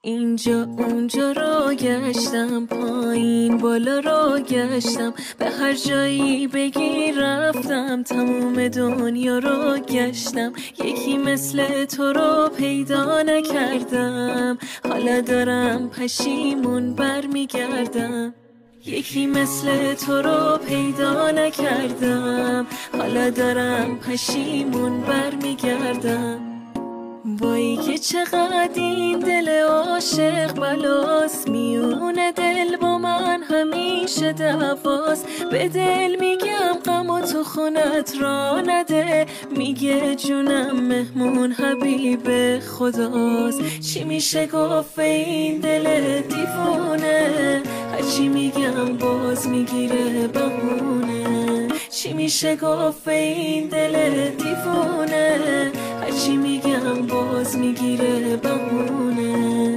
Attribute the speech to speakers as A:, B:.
A: اینجا اونجا رو گشتم، پایین بالا رو گشتم، به هر جایی بگی رفتم، تموم دنیا رو گشتم، یکی مثل تو رو پیدا نکردم، حالا دارم پشیمون برمیگردم. یکی مثل تو رو پیدا نکردم، حالا دارم پشیمون برمیگردم. وای که چقدر این دل عاشق بلاست، میونه دل با من همیشه دعواست، به دل میگم غم و تو خونت را نده، میگه جونم مهمون حبیب خداست. چی میشه گفت این دل دیوونه، هرچی میگم باز میگیره بهونه. چی میشه گفت این دل دیوونه، هرچی میگم باز میگیره بهونه.